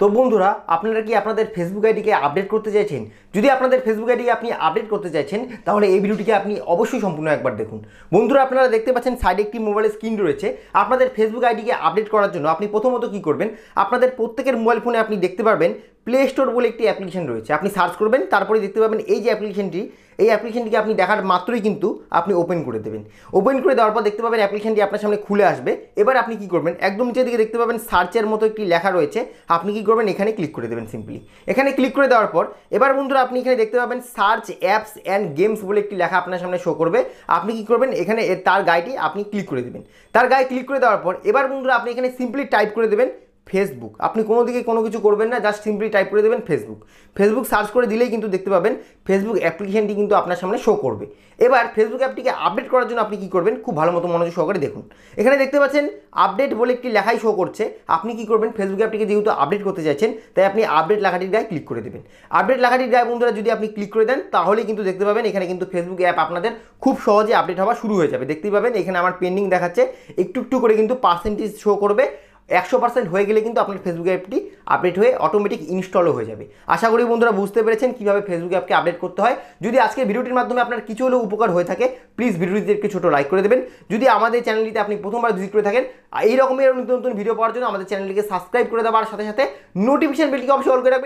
তো বন্ধুরা, আপনারা কি আপনাদের ফেসবুক আইডিকে আপডেট করতে চাইছেন? যদি আপনাদের ফেসবুক আইডিকে আপনি আপডেট করতে চাইছেন তাহলে এই ভিডিওটিকে আপনি অবশ্যই সম্পূর্ণ একবার দেখুন। বন্ধুরা, আপনারা দেখতে পাচ্ছেন সাইডে একটি মোবাইলের স্ক্রিন রয়েছে। আপনাদের ফেসবুক আইডিকে আপডেট করার জন্য আপনি প্রথমত কি করবেন, আপনাদের প্রত্যেকের মোবাইল ফোনে আপনি দেখতে পারবেন প্লে স্টোর বলে একটি অ্যাপ্লিকেশন রয়েছে। আপনি সার্চ করবেন, তারপরে দেখতে পাবেন এই যে অ্যাপ্লিকেশনটিকে আপনি দেখার মাত্রই কিন্তু আপনি ওপেন করে দেবেন। ওপেন করে দেওয়ার পর দেখতে পাবেন অ্যাপ্লিকেশনটি আপনার সামনে খুলে আসবে। এবার আপনি কি করবেন, একদম নিচের দিকে দেখতে পাবেন সার্চের মতো একটি লেখা রয়েছে। আপনি কি করবেন, এখানে ক্লিক করে দেবেন সিম্পলি। এখানে ক্লিক করে দেওয়ার পর এবার বন্ধুরা আপনি এখানে দেখতে পাবেন সার্চ অ্যাপস অ্যান্ড গেমস বলে একটি লেখা আপনার সামনে শো করবে। আপনি কি করবেন, এখানে তার গায়েটি আপনি ক্লিক করে দেবেন। তার গায়ে ক্লিক করে দেওয়ার পর এবার বন্ধুরা আপনি এখানে সিম্পলি টাইপ করে দেবেন ফেসবুক। আপনি কোনো দিকে কোনো কিছু করবেন না, জাস্ট সিম্পলি টাইপ করে দেবেন ফেসবুক সার্চ করে দিলেই কিন্তু দেখতে পাবেন ফেসবুক অ্যাপ্লিকেশনটি কিন্তু আপনার সামনে শো করবে। এবার ফেসবুক অ্যাপটিকে আপডেট করার জন্য আপনি কি করবেন, খুব ভালো মতো মনোযোগ সহকারে দেখুন। এখানে দেখতে পাচ্ছেন আপডেট বলে একটি লেখাই শো করছে। আপনি কি করবেন, ফেসবুক অ্যাপটিকে যেহেতু আপডেট করতে চাইছেন তাই আপনি আপডেট লেখাটির গায়ে ক্লিক করে দেবেন। আপডেট লেখাটির গায়ে বন্ধুরা যদি আপনি ক্লিক করে দেন তাহলেই কিন্তু দেখতে পাবেন এখানে কিন্তু ফেসবুক অ্যাপ আপনাদের খুব সহজে আপডেট হওয়া শুরু হয়ে যাবে। দেখতেই পাবেন এখানে আমার পেন্ডিং দেখাচ্ছে, একটু একটু করে কিন্তু পার্সেন্টেজ শো করবে। 100% হয়ে গেলে কিন্তু আপনার ফেসবুক অ্যাপটি আপডেট হয়ে অটোমেটিক ইনস্টলও হয়ে যাবে। আশা করি বন্ধুরা বুঝতে পেরেছেন কীভাবে ফেসবুক অ্যাপকে আপডেট করতে হয়। যদি আজকের ভিডিওটির মাধ্যমে আপনার কিছু হলেও উপকার হয়ে থাকে প্লিজ ভিডিওটিতে একটু ছোটো লাইক করে দেবেন। যদি আমাদের চ্যানেলটিতে আপনি প্রথমবার ভিজিট করে থাকেন এই রকমের নতুন নতুন ভিডিও পাওয়ার জন্য আমাদের চ্যানেলটিকে সাবস্ক্রাইব করে দেওয়ার সাথে সাথে নোটিফিকেশন বেলটিকে অবশ্যই অল করে রাখবেন।